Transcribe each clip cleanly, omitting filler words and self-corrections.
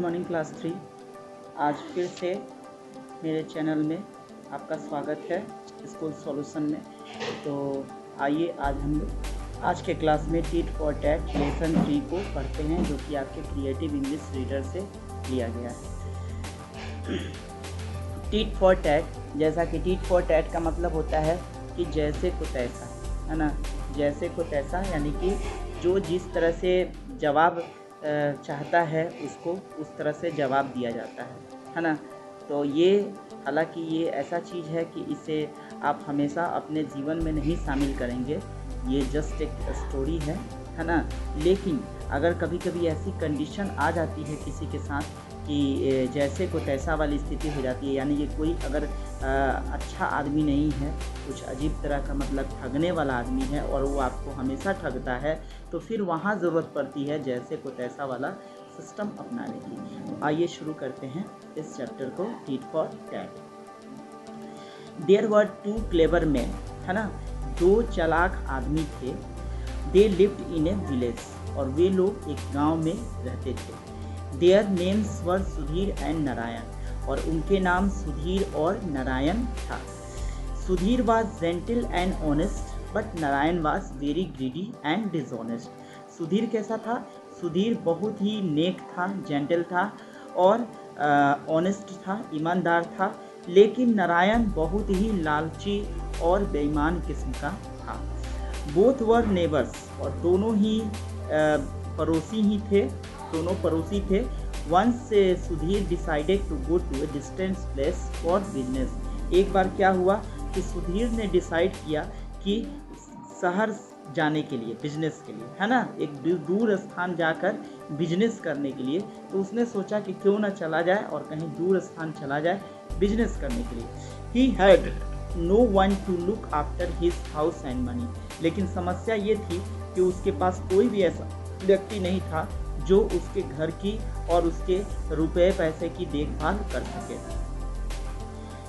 Morning class 3। आज फिर से मेरे चैनल में आपका स्वागत है स्कूल सॉल्यूशन में। तो आइए आज हम लोग आज के क्लास में टीट फॉर टैट लेसन 3 को पढ़ते हैं, जो कि आपके क्रिएटिव इंग्लिश रीडर से लिया गया है। टीट फॉर टैट, जैसा कि टीट फॉर टैट का मतलब होता है कि जैसे को तैसा, है ना। जैसे को तैसा यानी कि जो जिस तरह से जवाब चाहता है उसको उस तरह से जवाब दिया जाता है ना। तो ये हालांकि ये ऐसा चीज़ है कि इसे आप हमेशा अपने जीवन में नहीं शामिल करेंगे, ये जस्ट एक स्टोरी है ना। लेकिन अगर कभी कभी ऐसी कंडीशन आ जाती है किसी के साथ कि जैसे को तैसा वाली स्थिति हो जाती है, यानी कि कोई अगर अच्छा आदमी नहीं है, कुछ अजीब तरह का मतलब ठगने वाला आदमी है और वो आपको हमेशा ठगता है, तो फिर वहाँ ज़रूरत पड़ती है जैसे को तैसा वाला सिस्टम अपनाने की। तो आइए शुरू करते हैं इस चैप्टर को, tit for tat. There were 2 clever man, है ना। 2 चालाक आदमी थे। They lived in A village, और वे लोग एक गांव में रहते थे। Their names were Sudhir and Narayan, और उनके नाम सुधीर और नारायण था। Sudhir was gentle and honest, but Narayan was very greedy and dishonest. Sudhir कैसा था? सुधीर बहुत ही नेक था, जेंटल था और ऑनेस्ट था, ईमानदार था। लेकिन नारायण बहुत ही लालची और बेईमान किस्म का था। बोथ वर नेबर्स, और दोनों ही पड़ोसी ही थे, दोनों पड़ोसी थे। Once Sudhir decided to go to a distant place for business. एक बार क्या हुआ कि सुधीर ने डिसाइड किया कि शहर जाने के लिए, बिजनेस के लिए, है ना, एक दूर स्थान जाकर बिजनेस करने के लिए। तो उसने सोचा कि क्यों ना चला जाए और कहीं दूर स्थान चला जाए बिजनेस करने के लिए। He had no one to look after his house and money. लेकिन समस्या ये थी कि उसके पास कोई भी ऐसा व्यक्ति नहीं था जो उसके घर की और उसके रुपए पैसे की देखभाल कर सके।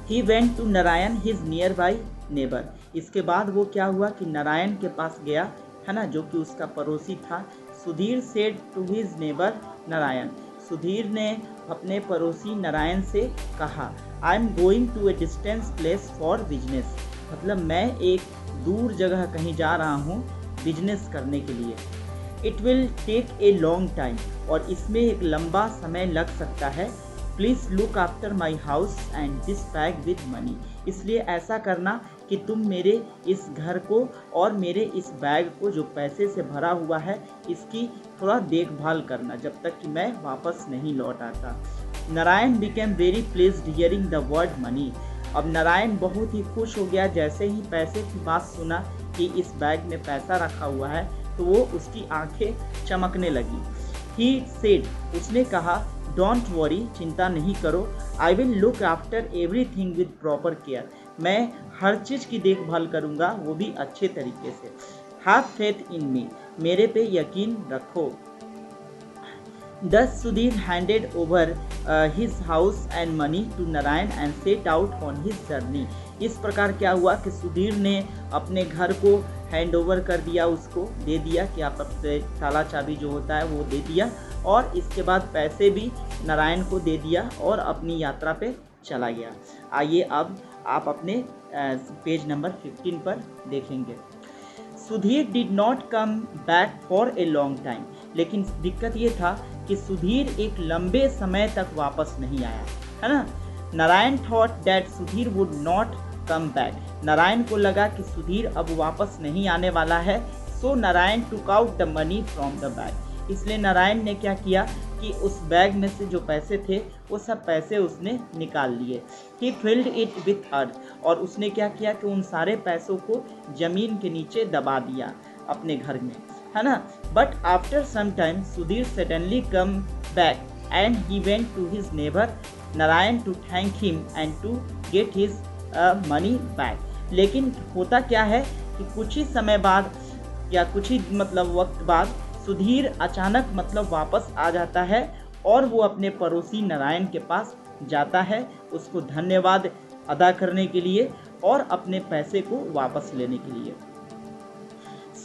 He went to Narayan, his nearby neighbor। इसके बाद वो क्या हुआ कि नारायण के पास गया, है ना, जो कि उसका पड़ोसी था। Sudhir said to his neighbor Narayan, Sudhir ने अपने पड़ोसी नारायण से कहा, I am going to a distant place for business। मतलब मैं एक दूर जगह कहीं जा रहा हूँ बिजनेस करने के लिए। It will take a long time, और इसमें एक लंबा समय लग सकता है। Please look after my house and this bag with money। इसलिए ऐसा करना कि तुम मेरे इस घर को और मेरे इस बैग को जो पैसे से भरा हुआ है, इसकी थोड़ा देखभाल करना जब तक कि मैं वापस नहीं लौट आता। Narayan became very pleased hearing the word money। अब नारायण बहुत ही खुश हो गया जैसे ही पैसे की बात सुना कि इस बैग में पैसा रखा हुआ है, तो वो उसकी आंखें चमकने लगी। He said, उसने कहा, डोंट वरी, चिंता नहीं करो। I will look after everything with proper care. मैं हर चीज़ की देखभाल करूँगा, वो भी अच्छे तरीके से। हैव फेथ इन मी, मेरे पे यकीन रखो। Thus Sudhir handed over his house and money to Narayan and set out on his journey. इस प्रकार क्या हुआ कि सुधीर ने अपने घर को हैंड ओवर कर दिया, उसको दे दिया कि आप अपने ताला चाबी जो होता है वो दे दिया, और इसके बाद पैसे भी नारायण को दे दिया और अपनी यात्रा पे चला गया। आइए अब आप अपने पेज नंबर 15 पर देखेंगे। Sudhir did not come back for a long time. लेकिन दिक्कत ये था कि सुधीर एक लंबे समय तक वापस नहीं आया, है ना। Narayan thought that Sudhir would not come back. Narayan को लगा कि सुधीर अब वापस नहीं आने वाला है। So Narayan took out the money from the bag. इसलिए नारायण ने क्या किया कि उस बैग में से जो पैसे थे वो सब पैसे उसने निकाल लिए। ही फिल्ड इट विथ अर्थ, और उसने क्या किया कि उन सारे पैसों को जमीन के नीचे दबा दिया अपने घर में, है ना। But after some time Sudhir suddenly come back and he went to his neighbour Narayan to thank him and to get his money back. लेकिन होता क्या है कि कुछ ही समय बाद या कुछ ही मतलब वक्त बाद सुधीर अचानक मतलब वापस आ जाता है और वो अपने पड़ोसी नारायण के पास जाता है उसको धन्यवाद अदा करने के लिए और अपने पैसे को वापस लेने के लिए।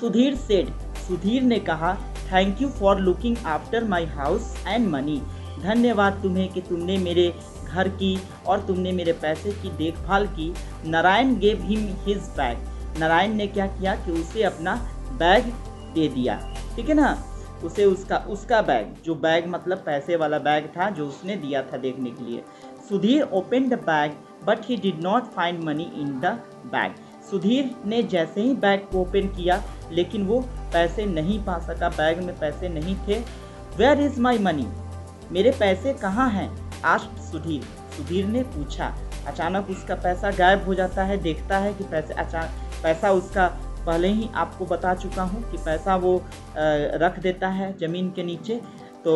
सुधीर सेड, सुधीर ने कहा, thank you for looking after my house and money. धन्यवाद तुम्हें कि तुमने मेरे घर की और तुमने मेरे पैसे की देखभाल की। Narayan gave him his bag. Narayan ने क्या किया कि उसे अपना बैग दे दिया, ठीक है ना, उसे उसका बैग, जो बैग मतलब पैसे वाला बैग था जो उसने दिया था देखने के लिए। Sudhir open the bag but he did not find money in the bag. Sudhir ने जैसे ही बैग को ओपन किया लेकिन वो पैसे नहीं पा सका, बैग में पैसे नहीं थे। वेयर इज माई मनी, मेरे पैसे कहाँ हैं? आस्क्ड सुधीर, सुधीर ने पूछा। अचानक उसका पैसा गायब हो जाता है, देखता है कि पैसा उसका, पहले ही आपको बता चुका हूँ कि पैसा वो रख देता है ज़मीन के नीचे। तो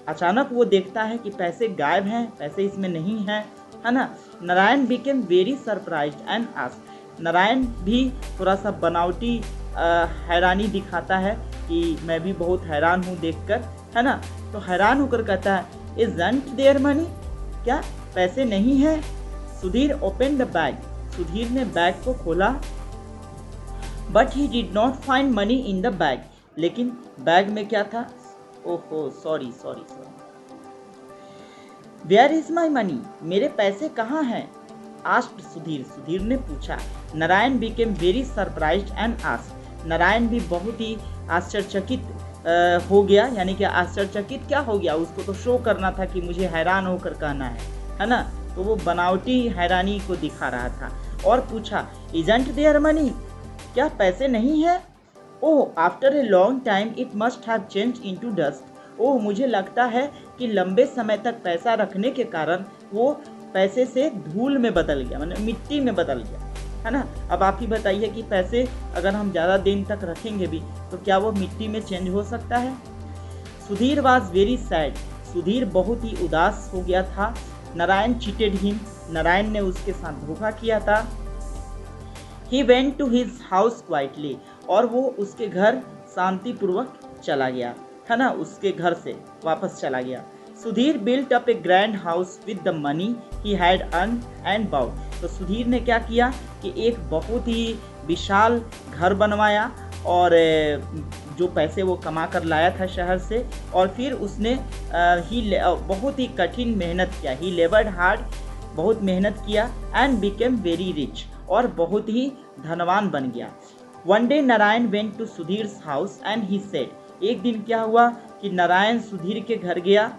अचानक वो देखता है कि पैसे गायब हैं, पैसे इसमें नहीं हैं, है ना। Narayan became very surprised and asked. Narayan भी थोड़ा सा बनावटी हैरानी दिखाता है कि मैं भी बहुत हैरान हूँ देखकर, है ना। तो हैरान होकर कहता है, इज़न्ट देयर मनी, क्या पैसे नहीं हैं? Sudhir open the bag, Sudhir ने बैग को खोला। But he did not find money in the bag, लेकिन बैग में क्या था? ओहो sorry. Where is my money, मेरे पैसे कहाँ हैं? आस्क्ड सुधीर, सुधीर ने पूछा। Narayan became very surprised and asked. Narayan भी बहुत ही आश्चर्यचकित हो गया, यानी कि आश्चर्यचकित क्या हो गया, उसको तो शो करना था कि मुझे हैरान होकर कहना है ना। तो वो बनावटी हैरानी को दिखा रहा था और पूछा, इजंट देयर मनी, क्या पैसे नहीं है? Oh after a long time it must have change into dust. Oh मुझे लगता है कि लंबे समय तक पैसा रखने के कारण वो पैसे से धूल में बदल गया, मतलब मिट्टी में बदल गया, है ना। अब आप ही बताइए कि पैसे अगर हम ज़्यादा दिन तक रखेंगे भी तो क्या वो मिट्टी में चेंज हो सकता है? Sudhir was very sad, Sudhir बहुत ही उदास हो गया था। नारायण चीटेड हिम, नारायण ने उसके साथ धोखा किया था। He went to his house quietly, और वो उसके घर शांतिपूर्वक चला गया, है ना, उसके घर से वापस चला गया। Sudhir built up A grand house with the money he had earn and bowed. तो सुधीर ने क्या किया कि एक बहुत ही विशाल घर बनवाया और जो पैसे वो कमा कर लाया था शहर से, और फिर उसने बहुत ही कठिन मेहनत किया। ही लेबर्ड हार्ड, बहुत मेहनत किया। एंड बिकेम वेरी रिच, और बहुत ही धनवान बन गया। One day Narayan went to Sudhir's house and he said, एक दिन क्या हुआ कि नारायण सुधीर के घर गया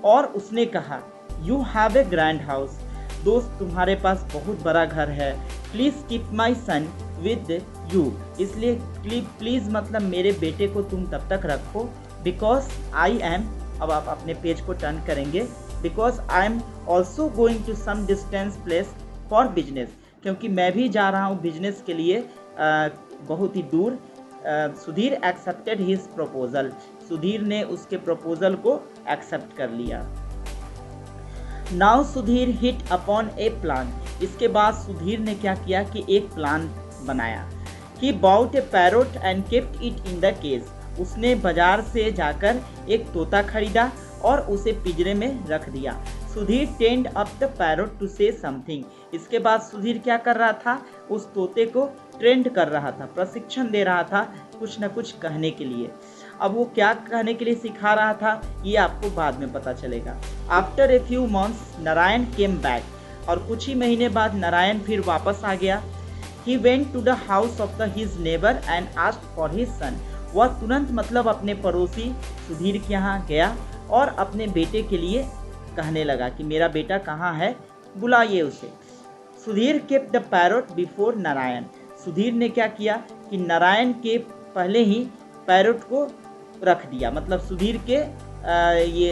और उसने कहा, you have a grand house, दोस्त तुम्हारे पास बहुत बड़ा घर है। Please keep my sun with you, इसलिए प्लीज़ मतलब मेरे बेटे को तुम तब तक रखो। बिकॉज आई एम, अब आप अपने पेज को टर्न करेंगे, because I am also going to some distance place for business, क्योंकि मैं भी जा रहा हूँ बिजनेस के लिए बहुत ही दूर। Sudhir accepted his proposal, Sudhir ने उसके प्रपोजल को एक्सेप्ट कर लिया। नाउ सुधीर हिट अपॉन ए प्लान, इसके बाद सुधीर ने क्या किया कि एक प्लान बनाया। He bought a parrot and kept it in the cage, उसने बाजार से जाकर एक तोता खरीदा और उसे पिंजरे में रख दिया। Sudhir trained up the parrot to say something, इसके बाद सुधीर क्या कर रहा था, उस तोते को ट्रेंड कर रहा था, प्रशिक्षण दे रहा था कुछ न कुछ कहने के लिए। अब वो क्या कहने के लिए सिखा रहा था ये आपको बाद में पता चलेगा। After a few months Narayan came back, और कुछ ही महीने बाद नारायण फिर वापस आ गया। He went to the house of the his neighbour and asked for his son, वह तुरंत मतलब अपने पड़ोसी सुधीर के यहाँ गया और अपने बेटे के लिए कहने लगा कि मेरा बेटा कहाँ है, बुलाइए उसे। Sudhir kept the parrot before Narayan, Sudhir ने क्या किया कि नारायण के पहले ही पैरोट को रख दिया, मतलब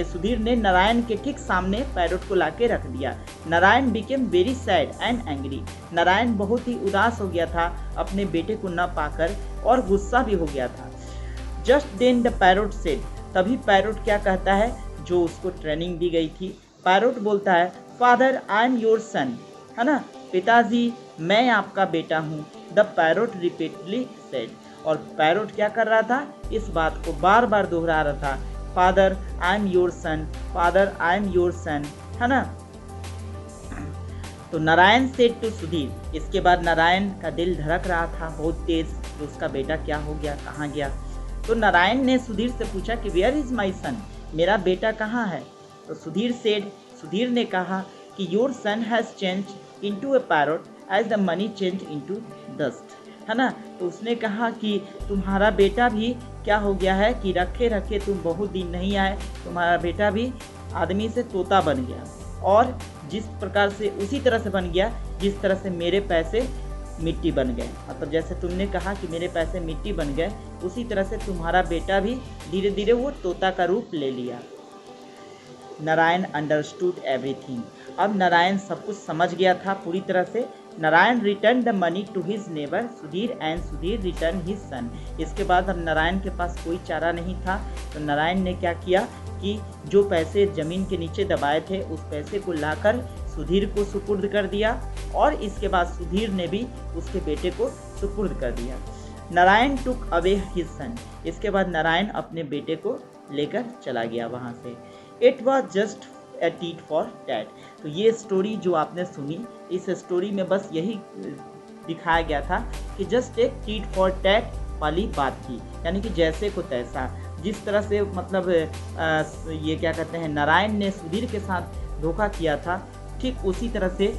सुधीर ने नारायण के ठीक सामने पैरोट को लाके रख दिया। Narayan became very sad and angry, Narayan बहुत ही उदास हो गया था अपने बेटे को न पाकर और गुस्सा भी हो गया था। Just then the parrot said, तभी पैरोट क्या कहता है, जो उसको ट्रेनिंग दी गई थी। पैरोट बोलता है, father I am your son, है ना, पिताजी मैं आपका बेटा हूँ। द पैरोट रिपीटली सेड, और पैरोट क्या कर रहा था, इस बात को बार बार दोहरा रहा था, father I am your son, father I am your son, है ना। तो नारायण सेड टू सुधीर, इसके बाद नारायण का दिल धड़क रहा था बहुत तेज कि उसका बेटा क्या हो गया, कहाँ गया। तो नारायण ने सुधीर से पूछा कि वेयर इज माई सन, मेरा बेटा कहाँ है। तो सुधीर ने कहा कि your son has change into a parrot as the money change into dust, है ना। तो उसने कहा कि तुम्हारा बेटा भी क्या हो गया है कि रखे रखे तुम बहुत दिन नहीं आए, तुम्हारा बेटा भी आदमी से तोता बन गया, और जिस प्रकार से उसी तरह से बन गया जिस तरह से मेरे पैसे मिट्टी बन गए। मतलब जैसे तुमने कहा कि मेरे पैसे मिट्टी बन गए, उसी तरह से तुम्हारा बेटा भी धीरे धीरे वो तोता का रूप ले लिया। Narayan understood everything. अब नारायण सब कुछ समझ गया था पूरी तरह से। Narayan return the money to his neighbour Sudhir and Sudhir return his son. इसके बाद अब नारायण के पास कोई चारा नहीं था, तो नारायण ने क्या किया कि जो पैसे ज़मीन के नीचे दबाए थे उस पैसे को लाकर सुधीर को सुपुर्द कर दिया, और इसके बाद सुधीर ने भी उसके बेटे को सुपुर्द कर दिया। Narayan took away his son. इसके बाद नारायण अपने बेटे को लेकर चला गया वहाँ से। It was just a tit for TET. तो ये स्टोरी जो आपने सुनी, इस स्टोरी में बस यही दिखाया गया था कि जस्ट एक टीट फॉर टैट वाली बात थी, यानी कि जैसे को तैसा। जिस तरह से मतलब ये क्या कहते हैं, नारायण ने सुधीर के साथ धोखा किया था, ठीक उसी तरह से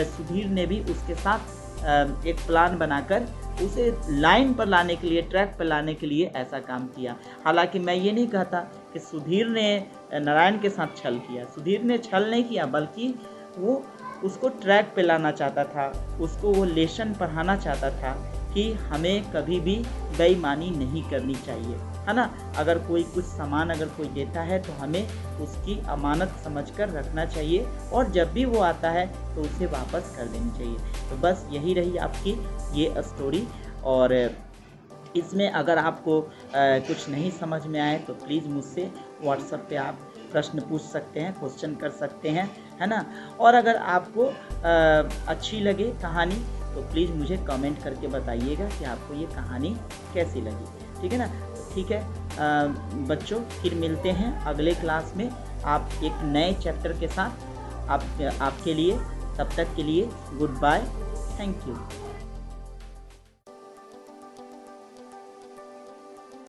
सुधीर ने भी उसके साथ एक प्लान बनाकर उसे लाइन पर लाने के लिए, ट्रैक पर लाने के लिए ऐसा काम किया। हालांकि मैं ये नहीं कहता कि सुधीर ने नारायण के साथ छल किया। सुधीर ने छल नहीं किया, बल्कि वो उसको ट्रैक पे लाना चाहता था, उसको वो लेसन पढ़ाना चाहता था कि हमें कभी भी बेईमानी नहीं करनी चाहिए, है ना। अगर कोई कुछ सामान अगर कोई देता है तो हमें उसकी अमानत समझकर रखना चाहिए, और जब भी वो आता है तो उसे वापस कर देनी चाहिए। तो बस यही रही आपकी ये स्टोरी। और इसमें अगर आपको कुछ नहीं समझ में आए तो प्लीज़ मुझसे व्हाट्सएप पे आप प्रश्न पूछ सकते हैं, क्वेश्चन कर सकते हैं, है ना। और अगर आपको अच्छी लगे कहानी तो प्लीज़ मुझे कमेंट करके बताइएगा कि आपको ये कहानी कैसी लगी, ठीक है ना। ठीक है बच्चों, फिर मिलते हैं अगले क्लास में आप एक नए चैप्टर के साथ। आपके लिए तब तक के लिए गुड बाय, थैंक यू।